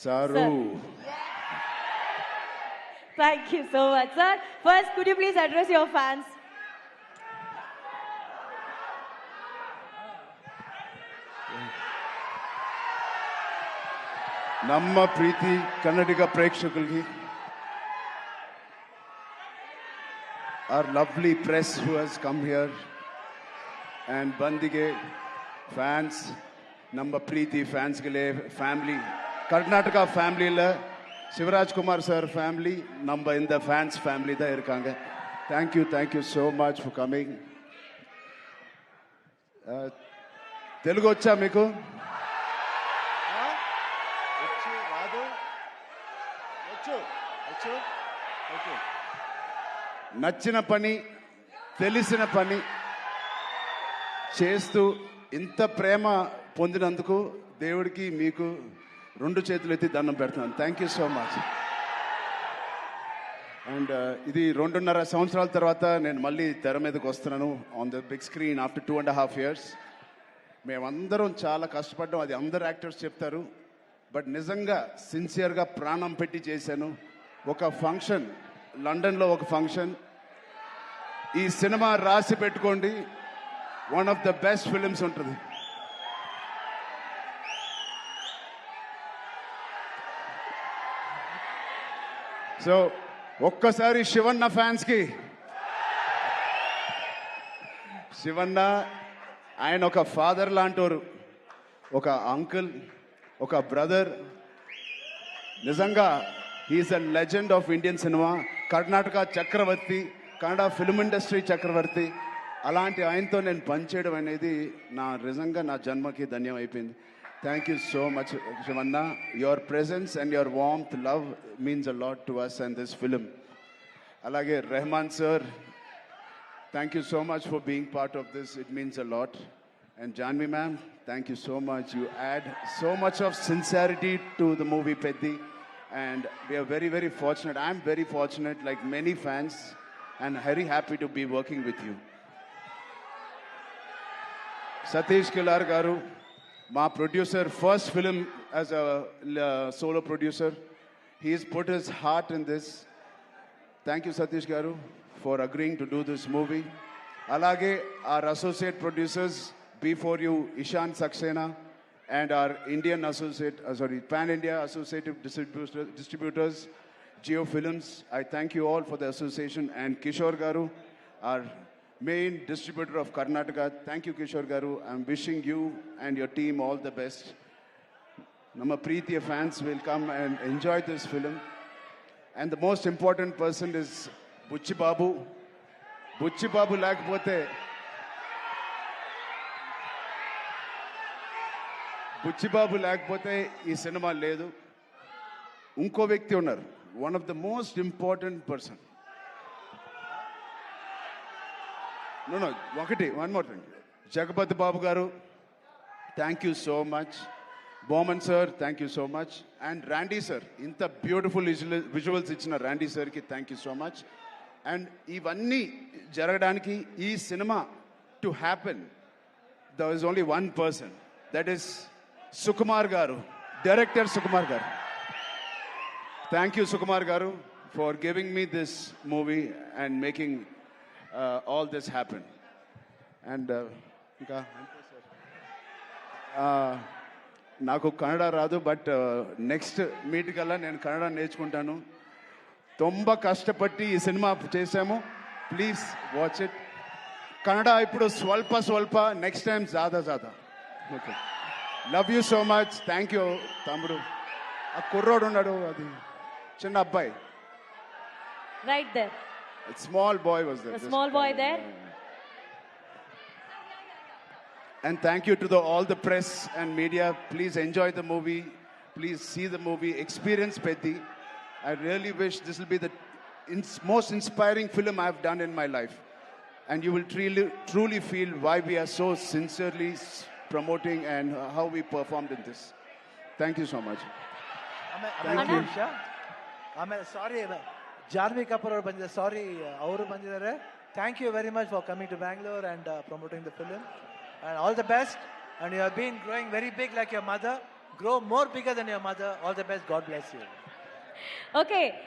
Saru. Thank you so much, sir. First, could you please address your fans? ನಮ್ಮ ಪ್ರೀತಿ ಕನ್ನಡಿಗ ಪ್ರೇಕ್ಷಕರಿಗೆ, our lovely press who has come here, and ಬಂದಿಗೆ fans, ನಮ್ಮ ಪ್ರೀತಿ ಫ್ಯಾನ್ಸ್ಗಳೇ, family Karnataka ಫ್ಯಾಮಿಲಿயில் Shivaraj Kumar sir family நம்ம இந்த ஃபேன்ஸ் ஃபேமிலி தான் இருக்காங்க. Thank you so much for coming. Telugu వచ్చా మీకు? నచ్చిన పని, తెలిసిన పని చేస్తూ ఇంత ప్రేమ పొందినందుకు దేవుడికి మీకు రెండు చేతులు ఎత్తి దండం పెడుతున్నాను. Thank you so much. And ఇది 2.5 సంవత్సరాల తర్వాత నేను మళ్ళీ తెర మీదకి వస్తున్నాను on the big screen after 2.5 years. మేమందరం చాలా కష్టపడ్డాం, అది అందరు యాక్టర్స్ చెప్తారు. బట్ నిజంగా సిన్సియర్గా ప్రాణం పెట్టి చేశాను. ఒక ఫంక్షన్, లండన్లో ఒక ఫంక్షన్, ఈ సినిమా రాసి పెట్టుకోండి, one of the best films ఉంటుంది. సో ఒక్కసారి శివన్న ఫ్యాన్స్కి, శివన్న ఆయన ఒక ఫాదర్ లాంటోరు, ఒక అంకుల్, ఒక బ్రదర్. నిజంగా he is a legend of Indian cinema, Karnataka చక్రవర్తి, కన్నడ ఫిల్మ్ ఇండస్ట్రీ చక్రవర్తి. అలాంటి ఆయనతో నేను పనిచేయడం అనేది నిజంగా నా జన్మకి ధన్యం అయిపోయింది. Thank you so much, Shivanna. Your presence and your warmth, love means a lot to us and this film. Alage Rahman sir, thank you so much for being part of this. It means a lot. And Janvi ma'am, thank you so much. You add so much of sincerity to the movie Peddi. And we are very, very fortunate. I'm very fortunate, like many fans, and very happy to be working with you. Satish Kilar garu, my producer, first film as a solo producer. He's put his heart in this. Thank you, Satish Garu, for agreeing to do this movie. Alage, our associate producers, before you, Ishan Saxena, and our Indian associate, Pan-India associative distributors, Geo Films. I thank you all for the association. And Kishore Garu, our main distributor of Karnataka. Thank you, Kishore Garu. I'm wishing you and your team all the best. Nama Preetiya fans will come and enjoy this film. And the most important person is Buchi Babu. Buchi Babu lakapothe, Buchi Babu lakapothe ee cinema ledu. Unko vyakti unnaru, one of the most important person. No, one more thing. Jagapati Babu Garu, thank you so much. Bowman sir, thank you so much. And Randy sir, inta beautiful visuals ichina Randy sir ki thank you so much. And ivanni jaragadانiki, ee cinema to happen, there is only one person. That is Sukumar Garu, director Sukumar Garu. Thank you, Sukumar Garu, for giving me this movie and making all this happen. And నాకు కన్నడ రాదు, but next meet కల్లా నేను కన్నడ నేర్చుకుంటాను. ತುಂಬ కష్టపట్టి ఈ cinema చేశాము. Please watch it. Kannada ఇప్పుడు స్వల్ప, నెక్స్ట్ టైం జాదా. Okay, love you so much. Thank you తమ్ముడు. ఆ కుర్రోడు ఉన్నాడు, అది చిన్న అబ్బాయి, right there. A small boy was there. A small boy there. And thank you to all the press and media. Please enjoy the movie. Please see the movie. Experience Peddi. I really wish this will be the most inspiring film I've done in my life. And you will truly feel why we are so sincerely promoting and how we performed in this. Thank you so much. Thank you. Sorry. Janvi Kapoor ಅವರು ಬಂದಿದ್ದಾರೆ. Sorry, ಅವರು ಬಂದಿದ್ದಾರೆ. Thank you very much for coming to Bangalore and promoting the film. And all the best. And you have been growing very big like your mother. Grow more bigger than your mother. All the best. God bless you. Okay.